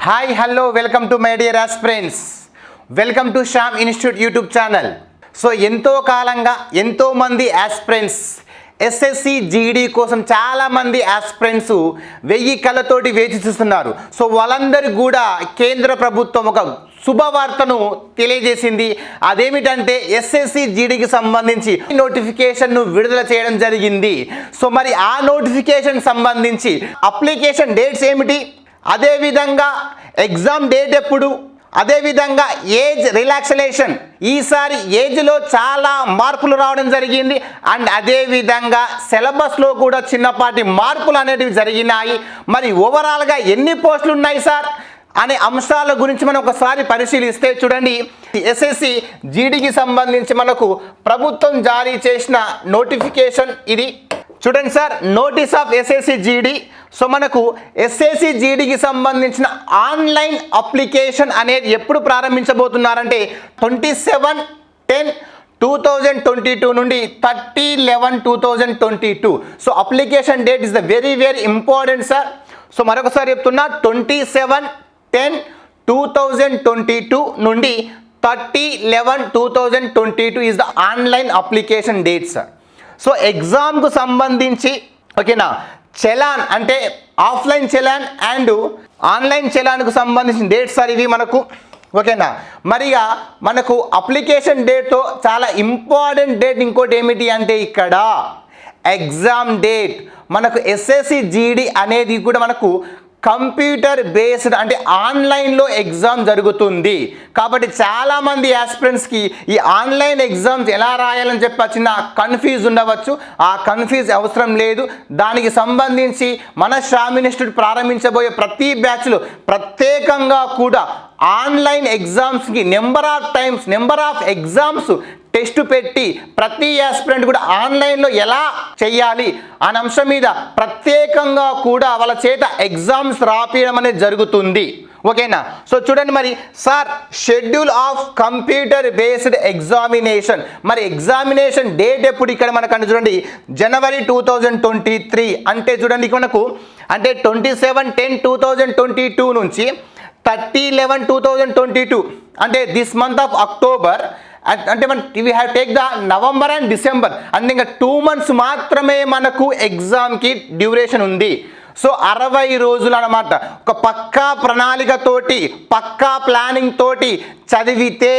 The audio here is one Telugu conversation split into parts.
Hi hello welcome to my dear aspirants. Welcome to Shyam institute YouTube channel. So ఎంతో కాలంగా ఎంతోమంది ఆస్పిరెంట్స్ ఎస్ఎస్సి జీడీ కోసం చాలామంది ఆస్పిరెంట్స్ 1000 కళ్ళతోటి వేచి చూస్తున్నారు. సో వాళ్ళందరికీ కూడా కేంద్ర ప్రభుత్వం ఒక శుభవార్తను తెలియజేసింది. అదేమిటంటే ఎస్ఎస్సి జీడీకి సంబంధించి నోటిఫికేషన్ను విడుదల చేయడం జరిగింది. సో మరి ఆ నోటిఫికేషన్ సంబంధించి అప్లికేషన్ డేట్స్ ఏమిటి, అదేవిధంగా ఎగ్జామ్ డేట్ ఎప్పుడు, అదేవిధంగా ఏజ్ రిలాక్సేషన్, ఈసారి ఏజ్లో చాలా మార్పులు రావడం జరిగింది. అండ్ అదేవిధంగా సిలబస్లో కూడా చిన్నపాటి మార్పులు అనేటివి జరిగినాయి. మరి ఓవరాల్గా ఎన్ని పోస్టులు ఉన్నాయి సార్ అనే అంశాల గురించి మనం ఒకసారి పరిశీలిస్తే చూడండి, ఎస్ఎస్సి జీడీకి సంబంధించి మనకు ప్రభుత్వం జారీ చేసిన నోటిఫికేషన్ ఇది. చూడండి sir, notice of SSC GD. So మనకు ఎస్ఎస్సి జీడీకి సంబంధించిన ఆన్లైన్ అప్లికేషన్ అనేది ఎప్పుడు ప్రారంభించబోతున్నారంటే 27/10/2022 నుండి 30/11/2022. So application date is the very important sir. So మరొకసారి చెప్తున్నా, 27/10/2022 నుండి 30/11/2022 is the online application date sir. So ఎగ్జామ్కు సంబంధించి ఓకేనా, చలాన్ అంటే ఆఫ్లైన్ చలాన్ అండ్ ఆన్లైన్ చలాన్కు సంబంధించిన డేట్స్ సార్ ఇవి మనకు ఓకేనా. మరిగా మనకు అప్లికేషన్ డేట్తో చాలా ఇంపార్టెంట్ డేట్ ఇంకోటి ఏమిటి అంటే ఇక్కడ ఎగ్జామ్ డేట్. మనకు ఎస్ఎస్సి జీడీ అనేది కూడా మనకు కంప్యూటర్ బేస్డ్ అంటే ఆన్లైన్లో ఎగ్జామ్ జరుగుతుంది. కాబట్టి చాలామంది ఆస్పిరెంట్స్కి ఈ ఆన్లైన్ ఎగ్జామ్స్ ఎలా రాయాలని చెప్పి చిన్న కన్ఫ్యూజ్ ఉండవచ్చు. ఆ కన్ఫ్యూజ్ అవసరం లేదు. దానికి సంబంధించి మన శ్యామ్ ఇన్స్టిట్యూట్ ప్రారంభించబోయే ప్రతి బ్యాచ్లో ప్రత్యేకంగా కూడా ఆన్లైన్ ఎగ్జామ్స్కి నెంబర్ ఆఫ్ ఎగ్జామ్స్ టెస్ట్ పెట్టి ప్రతి ఆస్పిరెంట్ కూడా ఆన్లైన్లో ఎలా చేయాలి అనే అంశం మీద ప్రత్యేకంగా కూడా వాళ్ళ చేత ఎగ్జామ్స్ రాపియడం అనేది జరుగుతుంది ఓకేనా. సో చూడండి మరి sir, schedule of computer based examination. మరి ఎగ్జామినేషన్ డేట్ ఎప్పుడు ఇక్కడ మనకు చూడండి, జనవరి 2023. అంటే చూడండి మనకు అంటే 27/10/2022 నుంచి 30/11/2022 అంటే దిస్ మంత్ ఆఫ్ అక్టోబర్. అంటే మన we have take the November and December అంటే ఇంకా 2 months మాత్రమే మనకు ఎగ్జామ్కి డ్యూరేషన్ ఉంది. సో 60 రోజులు అన్నమాట. ఒక పక్కా ప్రణాళికతోటి పక్కా ప్లానింగ్ తోటి చదివితే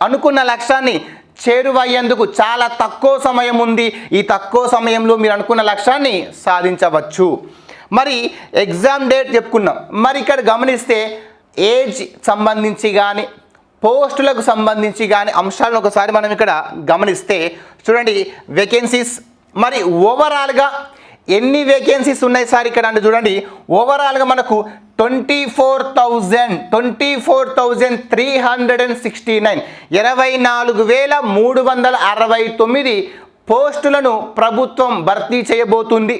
అనుకున్న లక్ష్యాన్ని చేరువయ్యేందుకు చాలా తక్కువ సమయం ఉంది. ఈ తక్కువ సమయంలో మీరు అనుకున్న లక్ష్యాన్ని సాధించవచ్చు. మరి ఎగ్జామ్ డేట్ చెప్పుకున్నాం. మరి ఇక్కడ గమనిస్తే ఏజ్ సంబంధించి కానీ పోస్టులకు సంబంధించి కానీ అంశాలను ఒకసారి మనం ఇక్కడ గమనిస్తే చూడండి, వేకెన్సీస్ మరి ఓవరాల్గా ఎన్ని వేకెన్సీస్ ఉన్నాయి సార్ ఇక్కడ అంటే చూడండి, ఓవరాల్గా మనకు 24,369 24,369 పోస్టులను ప్రభుత్వం భర్తీ చేయబోతుంది.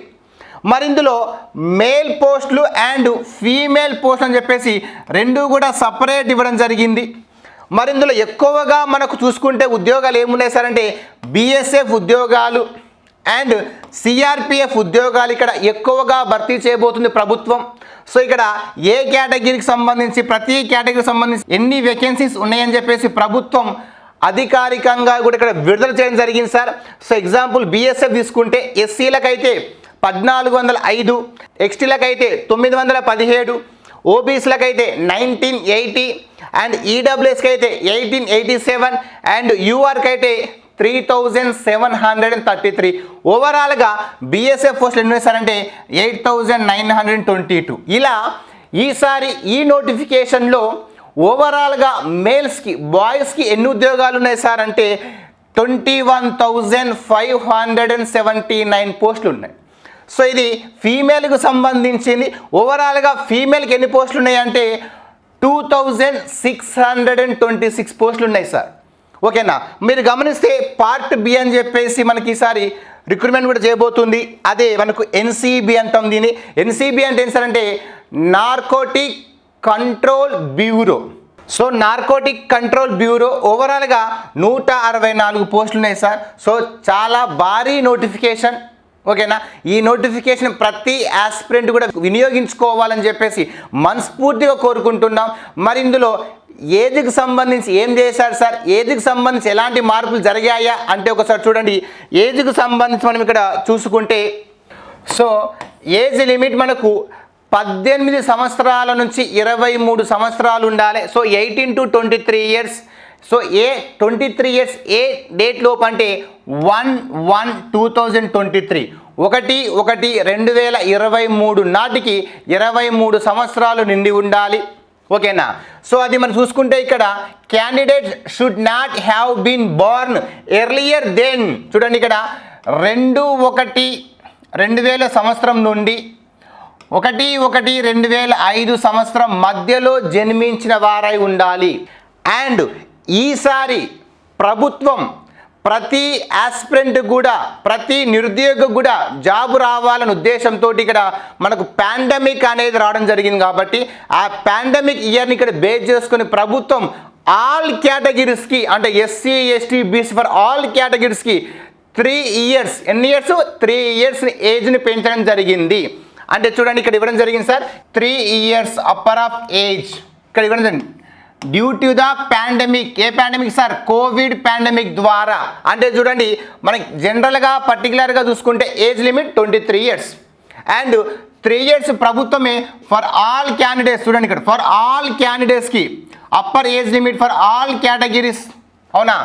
మరి ఇందులో మేల్ పోస్టులు అండ్ ఫీమేల్ పోస్టులు అని చెప్పేసి రెండు కూడా సపరేట్ ఇవ్వడం జరిగింది. మరి ఇందులో ఎక్కువగా మనకు చూసుకుంటే ఉద్యోగాలు ఏమున్నాయి సార్ అంటే బిఎస్ఎఫ్ ఉద్యోగాలు అండ్ సిఆర్పిఎఫ్ ఉద్యోగాలు ఇక్కడ ఎక్కువగా భర్తీ చేయబోతుంది ప్రభుత్వం. సో ఇక్కడ ఏ కేటగిరీకి సంబంధించి ప్రతి కేటగిరీకి సంబంధించి ఎన్ని వేకెన్సీస్ ఉన్నాయని చెప్పేసి ప్రభుత్వం అధికారికంగా కూడా ఇక్కడ విడుదల చేయడం జరిగింది సార్. సో ఎగ్జాంపుల్ బిఎస్ఎఫ్ తీసుకుంటే ఎస్సీలకైతే 1405, ఎస్టీలకైతే 917, ఓబీసీలకైతే 1980 అండ్ ఈడబ్ల్యూఎస్కి అయితే 1887 అండ్ యూఆర్కి అయితే 3733. ఓవరాల్గా బిఎస్ఎఫ్ పోస్టులు ఎన్ని వేస్తారంటే 8922. ఇలా ఈసారి ఈ నోటిఫికేషన్లో ఓవరాల్గా మేల్స్కి బాయ్స్కి ఎన్ని ఉద్యోగాలు ఉన్నాయి సార్ అంటే 21,579 పోస్టులు ఉన్నాయి. సో ఇది ఫీమేల్కు సంబంధించింది. ఓవరాల్గా ఫీమేల్కి ఎన్ని పోస్టులు ఉన్నాయి అంటే 2,626 పోస్టులు ఉన్నాయి సార్ ఓకేనా. మీరు గమనిస్తే పార్ట్ బి అని చెప్పేసి మనకి ఈసారి రిక్రూట్మెంట్ కూడా చేయబోతుంది. అదే మనకు ఎన్సిబి అంటాం దీన్ని. ఎన్సిబి అంటే ఏంటి సార్ అంటే narcotic control bureau. So narcotic control bureau ఓవరాల్గా 164 పోస్టులు ఉన్నాయి సార్. సో చాలా భారీ నోటిఫికేషన్ ఓకేనా. ఈ నోటిఫికేషన్ ప్రతి ఆస్పిరెంట్ కూడా వినియోగించుకోవాలని చెప్పేసి మనస్ఫూర్తిగా కోరుకుంటున్నాం. మరి ఇందులో ఏజ్కి సంబంధించి ఏం చేశారు సార్, ఏజ్కి సంబంధించి ఎలాంటి మార్పులు జరిగాయా అంటే ఒకసారి చూడండి. ఏజ్కి సంబంధించి మనం ఇక్కడ చూసుకుంటే సో ఏజ్ లిమిట్ మనకు 18 సంవత్సరాల నుంచి 23 సంవత్సరాలు ఉండాలి. So 18 to 23 years. So 23 years A date లోపు అంటే 1/1/2023 1/1/2023 నాటికి 23 సంవత్సరాలు నిండి ఉండాలి. ఓకేనా. సో అది మనం చూసుకుంటే ఇక్కడ candidate should not have been born earlier than చూడండి ఇక్కడ 2/1/2000 సంవత్సరం నుండి 1/1/2005 సంవత్సరం మధ్యలో జన్మించిన వారై ఉండాలి. అండ్ ఈసారి ప్రభుత్వం ప్రతి ఆస్పిరెంట్ కూడా ప్రతి నిరుద్యోగి కూడా జాబ్ రావాలనే ఉద్దేశంతో ఇక్కడ మనకు పాండమిక్ అనేది రావడం జరిగింది. కాబట్టి ఆ పాండమిక్ ఇయర్ని ఇక్కడ బేస్ చేసుకుని ప్రభుత్వం ఆల్ కేటగిరీస్కి అంటే SC ST BC for all కేటగిరీస్కి 3 ఇయర్స్ ఎన్ని ఇయర్స్ 3 ఇయర్స్ ఏజ్ని పెంచడం జరిగింది. అంటే చూడండి ఇక్కడ ఇవ్వడం జరిగింది sir 3 years upper of age ఇక్కడ ఇవ్వడం జరిగింది డ్యూ టు ద పాండమిక్. ఏ పాండమిక్ సార్, కోవిడ్ పాండమిక్ ద్వారా. అంటే చూడండి మనకి జనరల్గా పర్టికులర్గా చూసుకుంటే age limit 23 years and 3 years ప్రభుత్వమే ఫర్ ఆల్ క్యాండిడేట్స్. చూడండి ఇక్కడ ఫర్ ఆల్ క్యాండిడేట్స్కి upper age limit for all categories. అవునా,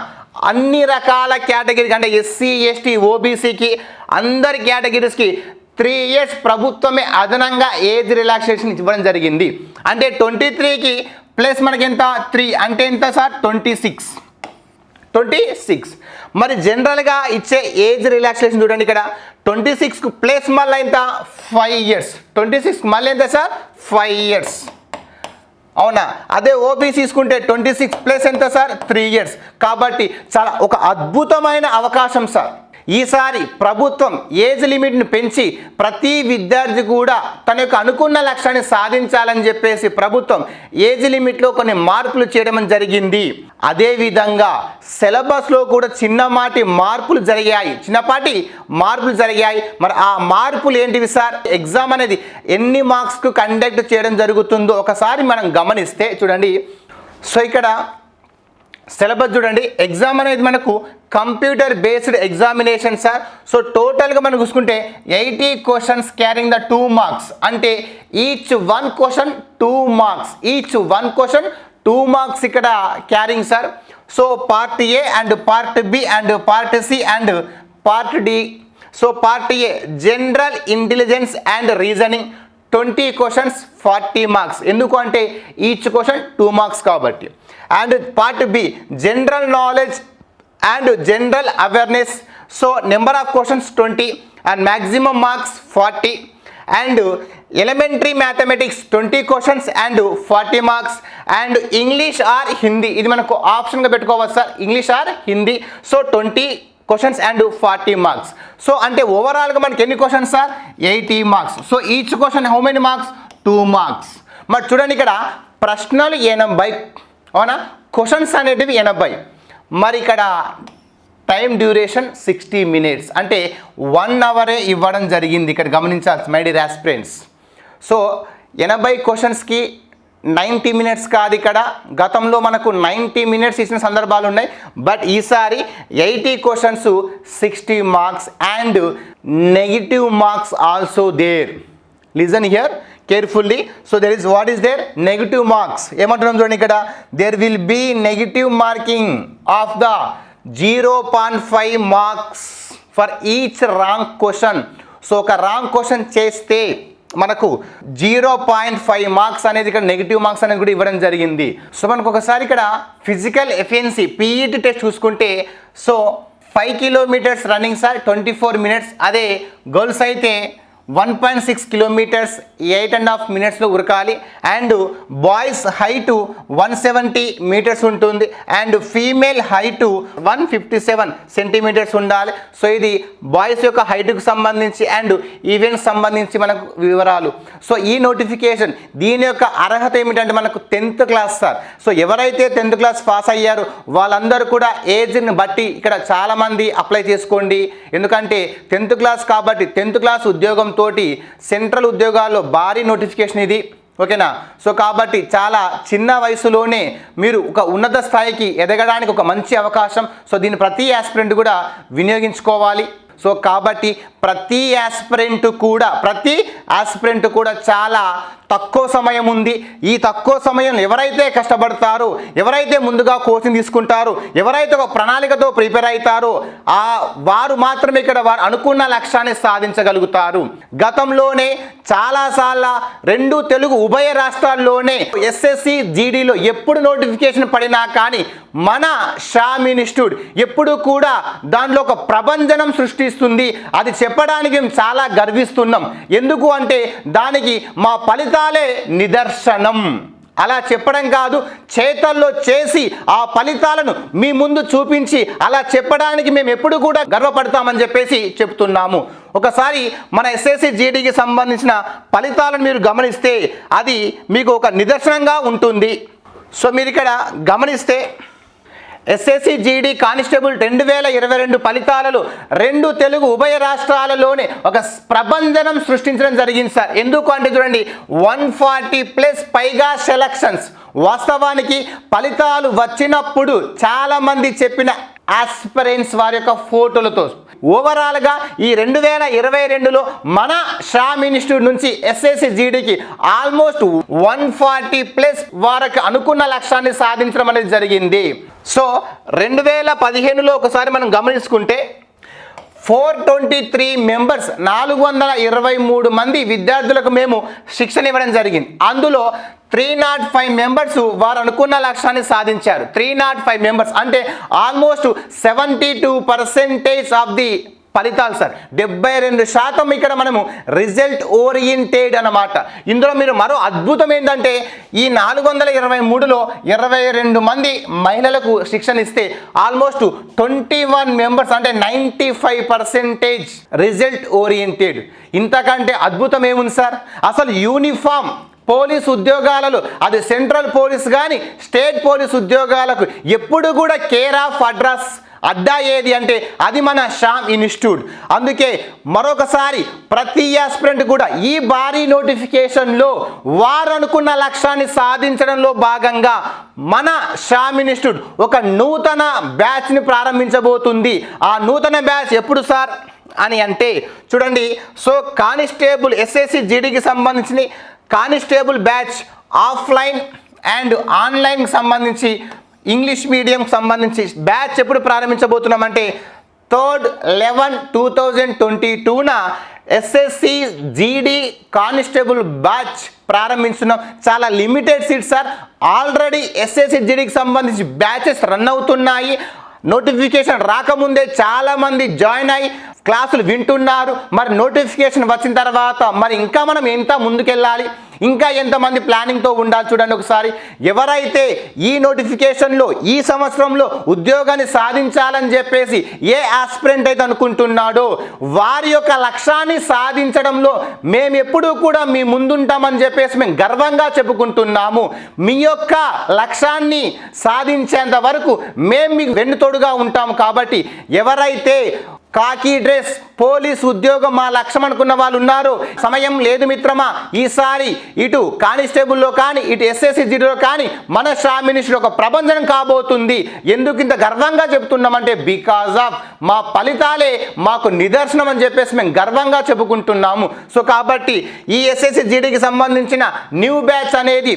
అన్ని రకాల కేటగిరీకి అంటే ఎస్సీ ఎస్టీ ఓబీసీకి అందరి కేటగిరీస్కి 3 ఇయర్స్ ప్రభుత్వమే అదనంగా ఏజ్ రిలాక్సేషన్ ఇవ్వడం జరిగింది. అంటే 23కి ప్లస్ మనకి ఎంత 3 అంటే ఎంత సార్ 26. మరి జనరల్గా ఇచ్చే ఏజ్ రిలాక్సేషన్ చూడండి ఇక్కడ 26కు ప్లస్ మళ్ళీ ఎంత 5 ఇయర్స్ 26కి మళ్ళీ ఎంత సార్ 5 ఇయర్స్. అవునా, అదే ఓబీసీ తీసుకుంటే 26 ప్లస్ ఎంత సార్ 3 ఇయర్స్. కాబట్టి చాలా ఒక అద్భుతమైన అవకాశం సార్. ఈసారి ప్రభుత్వం ఏజ్ లిమిట్ని పెంచి ప్రతి విద్యార్థి కూడా తన యొక్క అనుకున్న లక్ష్యాన్ని సాధించాలని చెప్పేసి ప్రభుత్వం ఏజ్ లిమిట్లో కొన్ని మార్పులు చేయడం జరిగింది. అదేవిధంగా సిలబస్లో కూడా చిన్నపాటి మార్పులు జరిగాయి. మరి ఆ మార్పులు ఏంటివి సార్, ఎగ్జామ్ అనేది ఎన్ని మార్క్స్కు కండక్ట్ చేయడం జరుగుతుందో ఒకసారి మనం గమనిస్తే చూడండి. సో ఇక్కడ సిలబస్ చూడండి, ఎగ్జామ్ అనేది మనకు computer based examination sir. So టోటల్గా మనం చూసుకుంటే 80 క్వశ్చన్స్ క్యారింగ్ ద 2 మార్క్స్. అంటే ఈచ్ వన్ క్వశ్చన్ 2 మార్క్స్ ఇక్కడ carrying sir. So part A and part B and part C and part D. So part A general intelligence and reasoning 20 questions 40 marks. ఎందుకు అంటే ఈచ్ క్వశ్చన్ 2 మార్క్స్ కాబట్టి. And part B general knowledge and general awareness. So number of questions 20 and maximum marks 40. And elementary mathematics 20 questions and 40 marks. And English are Hindi ఇది మనకు ఆప్షన్గా పెట్టుకోవచ్చు sir, English are Hindi. So 20 questions and 40 marks. So అంటే ఓవరాల్గా మనకి ఎన్ని questions sir 80 marks. So each question how many marks 2 marks. మరి చూడండి ఇక్కడ ప్రశ్నలు 80, అవునా, క్వశ్చన్స్ అనేటివి 80. మరి ఇక్కడ టైం డ్యూరేషన్ 60 మినిట్స్ అంటే 1 అవరే ఇవ్వడం జరిగింది. ఇక్కడ గమనించాల్సి మై డియర్ ఆస్పిరెంట్స్. సో 80 క్వశ్చన్స్కి 90 మినిట్స్ కాదు, ఇక్కడ గతంలో మనకు 90 మినిట్స్ ఇచ్చిన సందర్భాలు ఉన్నాయి. బట్ ఈసారి 80 questions 60 marks and negative marks also there. Listen here carefully. So there is what is there negative marks. ఏమంటున్నాం చూడండి ఇక్కడ there will be negative marking of the 0.5 marks for each wrong question. So ఒక రాంగ్ క్వశ్చన్ చేస్తే మనకు 0.5 మార్క్స్ అనేది ఇక్కడ నెగిటివ్ మార్క్స్ అనేది కూడా ఇవ్వడం జరిగింది. సో మనకు ఒకసారి ఇక్కడ ఫిజికల్ ఎఫిషియన్సీ పీఈటీ టెస్ట్ చూసుకుంటే so 5 kilometres running sir 24 minutes. అదే గర్ల్స్ అయితే 1.6 కిలోమీటర్స్ 8.5 మినిట్స్లో ఉరకాలి. అండ్ బాయ్స్ హైట్ 170 మీటర్స్ ఉంటుంది అండ్ ఫీమేల్ హైట్ 157 సెంటీమీటర్స్ ఉండాలి. సో ఇది బాయ్స్ యొక్క హైట్కు సంబంధించి అండ్ ఈవెంట్స్ సంబంధించి మనకు వివరాలు. సో ఈ నోటిఫికేషన్ దీని యొక్క అర్హత ఏమిటంటే మనకు 10th క్లాస్ సార్. సో ఎవరైతే 10th క్లాస్ పాస్ అయ్యారో వాళ్ళందరూ కూడా ఏజ్ని బట్టి ఇక్కడ చాలామంది అప్లై చేసుకోండి. ఎందుకంటే 10th క్లాస్ కాబట్టి 10th క్లాస్ ఉద్యోగం తోటి సెంట్రల్ ఉద్యోగాల్లో భారీ నోటిఫికేషన్ ఇది. ఓకేనా. సో కాబట్టి చాలా చిన్న వయసులోనే మీరు ఒక ఉన్నత స్థాయికి ఎదగడానికి ఒక మంచి అవకాశం. సో దీన్ని ప్రతి ఆస్పిరెంట్ కూడా వినియోగించుకోవాలి. సో కాబట్టి ప్రతి ఆస్పిరెంట్ కూడా చాలా తక్కువ సమయం ఉంది. ఈ తక్కువ సమయంలో ఎవరైతే కష్టపడతారో, ఎవరైతే ముందుగా కోచింగ్ తీసుకుంటారో, ఎవరైతే ఒక ప్రణాళికతో ప్రిపేర్ అవుతారో వారు మాత్రమే ఇక్కడ వారు అనుకున్న లక్ష్యాన్ని సాధించగలుగుతారు. గతంలోనే చాలాసార్లు 2 తెలుగు ఉభయ రాష్ట్రాల్లోనే ఎస్ఎస్సి జీడీలో ఎప్పుడు నోటిఫికేషన్ పడినా కానీ మన షామ్ ఇన్స్టిట్యూట్ ఎప్పుడు కూడా దానిలో ఒక ప్రభంజనం సృష్టిస్తుంది. అది చెప్పడానికి మేము చాలా గర్విస్తున్నాం. ఎందుకు అంటే దానికి మా ఫలితాలే నిదర్శనం. అలా చెప్పడం కాదు, చేతల్లో చేసి ఆ ఫలితాలను మీ ముందు చూపించి అలా చెప్పడానికి మేము ఎప్పుడు కూడా గర్వపడతామని చెప్పేసి చెప్తున్నాము. ఒకసారి మన ఎస్ఎస్సి జీడీకి సంబంధించిన ఫలితాలను మీరు గమనిస్తే అది మీకు ఒక నిదర్శనంగా ఉంటుంది. సో మీరు ఇక్కడ గమనిస్తే ఎస్ఎస్సి జీడీ కానిస్టేబుల్ 2022 ఫలితాలలో 2 తెలుగు ఉభయ రాష్ట్రాలలోనే ఒక ప్రభంజనం సృష్టించడం జరిగింది సార్. ఎందుకు అంటే చూడండి 140+ పైగా సెలక్షన్స్. వాస్తవానికి ఫలితాలు వచ్చినప్పుడు చాలామంది చెప్పిన ఆస్పిరెంట్స్ వారి యొక్క ఫోటోలతో ఓవరాల్గా ఈ 2022లో మన షామ్ ఇన్స్టిట్యూట్ నుంచి ఎస్ఎస్సి జీడీకి ఆల్మోస్ట్ 140+ వారికి అనుకున్న లక్ష్యాన్ని సాధించడం అనేది జరిగింది. సో 2015లో ఒకసారి మనం గమనించుకుంటే 423 మెంబర్స్ 423 మంది విద్యార్థులకు మేము శిక్షణ ఇవ్వడం జరిగింది. అందులో 305 మెంబర్స్ వారు అనుకున్న లక్ష్యాన్ని సాధించారు. 305 మెంబర్స్ అంటే ఆల్మోస్ట్ 72% ఆఫ్ ది ఫలితాలు సార్. 72% ఇక్కడ మనము రిజల్ట్ ఓరియంటెడ్ అన్నమాట. ఇందులో మీరు మరో అద్భుతం ఏంటంటే ఈ 423లో 22 మంది మహిళలకు శిక్షణ ఇస్తే ఆల్మోస్ట్ 21 మెంబర్స్ అంటే 95% రిజల్ట్ ఓరియంటెడ్. ఇంతకంటే అద్భుతం ఏముంది సార్? అసలు యూనిఫామ్ పోలీస్ ఉద్యోగాలలో అది సెంట్రల్ పోలీస్ కానీ స్టేట్ పోలీస్ ఉద్యోగాలకు ఎప్పుడు కూడా కేర్ ఆఫ్ అడ్రస్ అడ్డా ఏది అంటే అది మన షామ్ ఇన్స్టిట్యూట్. అందుకే మరొకసారి ప్రతి ఆస్పిరెంట్ కూడా ఈ భారీ నోటిఫికేషన్లో వారు అనుకున్న లక్ష్యాన్ని సాధించడంలో భాగంగా మన షామ్ ఇన్స్టిట్యూట్ ఒక నూతన బ్యాచ్ని ప్రారంభించబోతుంది. ఆ నూతన బ్యాచ్ ఎప్పుడు సార్ అని అంటే చూడండి. సో కానిస్టేబుల్ ఎస్ఎస్సి జీడీకి సంబంధించిన కానిస్టేబుల్ బ్యాచ్ ఆఫ్లైన్ అండ్ ఆన్లైన్కి సంబంధించి ఇంగ్లీష్ మీడియంకి సంబంధించి బ్యాచ్ ఎప్పుడు ప్రారంభించబోతున్నామంటే 3rd 11 2022న ఎస్ఎస్సి జీడీ కానిస్టేబుల్ బ్యాచ్ ప్రారంభించున్నాం. చాలా limited seats sir. Already SSC జీడీకి సంబంధించి బ్యాచెస్ రన్ అవుతున్నాయి. నోటిఫికేషన్ రాకముందే చాలామంది జాయిన్ అయ్యి క్లాసులు వింటున్నారు. మరి నోటిఫికేషన్ వచ్చిన తర్వాత మరి ఇంకా మనం ఎంత ముందుకెళ్ళాలి, ఇంకా ఎంతమంది ప్లానింగ్తో ఉండాలి చూడండి ఒకసారి. ఎవరైతే ఈ నోటిఫికేషన్లో ఈ సంవత్సరంలో ఉద్యోగాన్ని సాధించాలని చెప్పేసి ఏ ఆస్పిరెంట్ అయితే అనుకుంటున్నాడో వారి యొక్క లక్ష్యాన్ని సాధించడంలో మేము ఎప్పుడూ కూడా మీ ముందుంటామని చెప్పేసి మేము గర్వంగా చెప్పుకుంటున్నాము. మీ యొక్క లక్ష్యాన్ని సాధించేంత వరకు మేము మీకు వెన్నుతోడుగా ఉంటాము. కాబట్టి ఎవరైతే కాకి డ్రెస్ పోలీస్ ఉద్యోగం మా లక్ష్యం అనుకున్న వాళ్ళు ఉన్నారు, సమయం లేదు మిత్రమా. ఈసారి ఇటు కానిస్టేబుల్లో కానీ ఇటు ఎస్ఎస్సి జీడీలో కానీ మన షామ్ ఇన్స్టిట్యూట్ ఒక ప్రభంజనం కాబోతుంది. ఎందుకు ఇంత గర్వంగా చెప్తున్నామంటే బికాజ్ ఆఫ్ మా ఫలితాలే మాకు నిదర్శనం అని చెప్పేసి మేము గర్వంగా చెప్పుకుంటున్నాము. సో కాబట్టి ఈ ఎస్ఎస్సి జీడీకి సంబంధించిన న్యూ బ్యాచ్ అనేది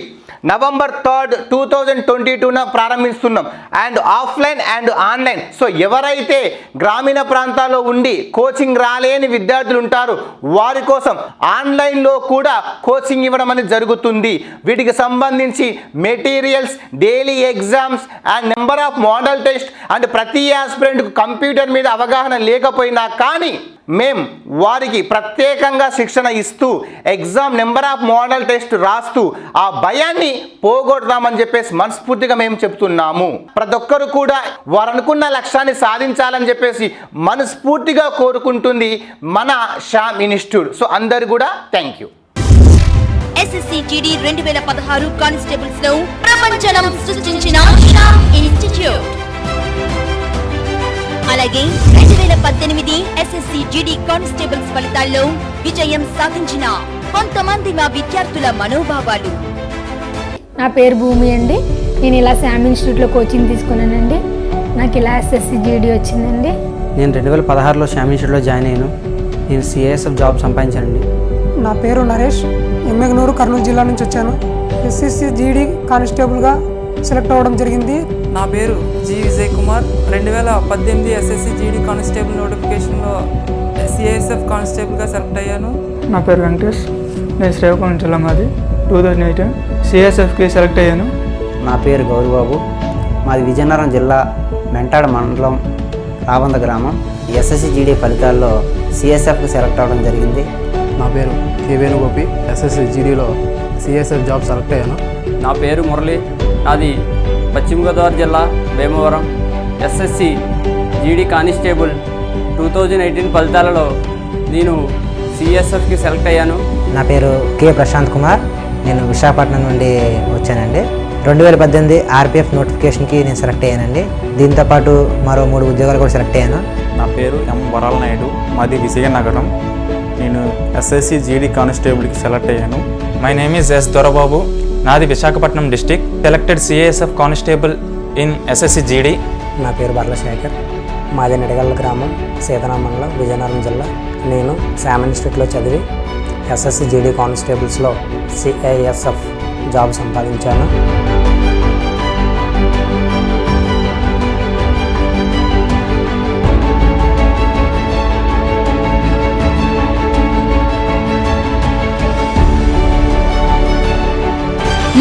November 3rd 2022న ప్రారంభిస్తున్నాం. And offline and online. So ఎవరైతే గ్రామీణ ప్రాంతాల్లో ఉండి కోచింగ్ రాలేని విద్యార్థులు ఉంటారో వారి కోసం ఆన్లైన్లో కూడా కోచింగ్ ఇవ్వడం అనేది జరుగుతుంది. వీటికి సంబంధించి materials, daily exams and number of model test and ప్రతి ఆస్పిరెంట్కు కంప్యూటర్ మీద అవగాహన లేకపోయినా కానీ మేము వారికి ప్రత్యేకంగా శిక్షణ ఇస్తూ exam number of model test రాస్తూ ఆ భయాన్ని పోగొడదామని చెప్పేసి మనస్ఫూర్తిగా మేము చెప్తున్నాము. ప్రతి ఒక్కరు కూడా వారు అనుకున్న లక్ష్యాన్ని సాధించాలని చెప్పేసి మనస్ఫూర్తిగా కోరుకుంటుంది మన శ్యామ్ ఇన్స్టిట్యూట్. సో అందరు కూడా thank you. SSC GD 2016 constables లో ప్రపంచం సృష్టించిన శ్యామ్ ఇన్స్టిట్యూట్. అలాగే 2018 ఎస్ఎస్సి జీడీ కానిస్టేబుల్స్ ఫలితాల్లో విజయం సాధించిన కొంతమంది మా విద్యార్థుల మనోభావాలు. నా పేరు భూమి అండి. నేను ఇలా శ్యామ్ ఇన్స్టిట్యూట్లో కోచింగ్ తీసుకున్నానండి. నాకు ఇలా ఎస్ఎస్సి జీడీ వచ్చిందండి. నేను 2016లో శ్యామ్ ఇన్స్టిట్యూట్లో జాయిన్ అయ్యాను. నేను సిఐఎస్ఎఫ్ జాబ్ సంపాదించానండి. నా పేరు నరేష్, ఎమ్మెగనూరు, కర్నూలు జిల్లా నుంచి వచ్చాను. ఎస్ఎస్సి జీడీ కానిస్టేబుల్గా సెలెక్ట్ అవ్వడం జరిగింది. నా పేరు G Vijay Kumar. 2018 SSC GD constable నోటిఫికేషన్లో సిఐఎస్ఎఫ్ కానిస్టేబుల్గా సెలెక్ట్ అయ్యాను. నా పేరు వెంకటేష్, నేను శ్రీకాకుళం జిల్లా మాది. 2018 సిఎస్ఎఫ్కి సెలెక్ట్ అయ్యాను. నా పేరు గౌరబాబు, మాది విజయనగరం జిల్లా మెంటాడ మండలం రాబంద గ్రామం. ఎస్ఎస్సి జీడీ ఫలితాల్లో సిఎస్ఎఫ్కి సెలెక్ట్ అవ్వడం జరిగింది. నా పేరు కే వేణుగోపి, ఎస్ఎస్సి జీడీలో సిఎస్ఎఫ్ జాబ్ సెలెక్ట్ అయ్యాను. నా పేరు మురళి, నాది పశ్చిమ గోదావరి జిల్లా భీమవరం. ఎస్ఎస్సి జీడీ కానిస్టేబుల్ 2018 ఫలితాలలో నేను సిఎస్ఎఫ్కి సెలెక్ట్ అయ్యాను. నా పేరు కె ప్రశాంత్ కుమార్, నేను విశాఖపట్నం నుండి వచ్చానండి. 2018 ఆర్పిఎఫ్ నోటిఫికేషన్కి నేను సెలెక్ట్ అయ్యానండి. దీంతోపాటు మరో 3 ఉద్యోగాలు కూడా సెలెక్ట్ అయ్యాను. నా పేరు ఎం వరాల నాయుడు, మాది విజయనగరం. నేను ఎస్ఎస్సి జీడీ కానిస్టేబుల్కి సెలెక్ట్ అయ్యాను. My name is S Dorababu, నాది Visakhapatnam district. Selected CASF constable in SSC GD. నా పేరు బర్ల శేఖర్, మాది నిడగల్ల గ్రామం, సీతనా మండలం, విజయనగరం జిల్లా. నేను శ్యామ్ ఇన్స్టిట్యూట్లో చదివి ఎస్ఎస్సి జీడీ కానిస్టేబుల్స్లో సిఐఎస్ఎఫ్ జాబ్ సంపాదించాను.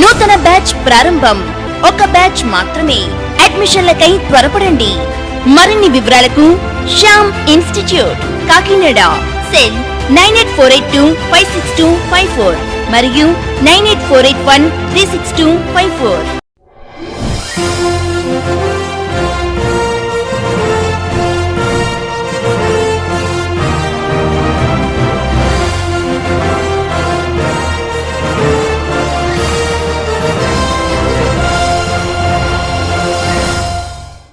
నూతన బ్యాచ్ ప్రారంభం. ఒక బ్యాచ్ మాత్రమే. అడ్మిషన్లకై త్వరపడండి. మరిన్ని వివరాలకు శ్యామ్ ఇన్స్టిట్యూట్ కాకినాడ. సెల్ 9848256254 మరియు 9848136254.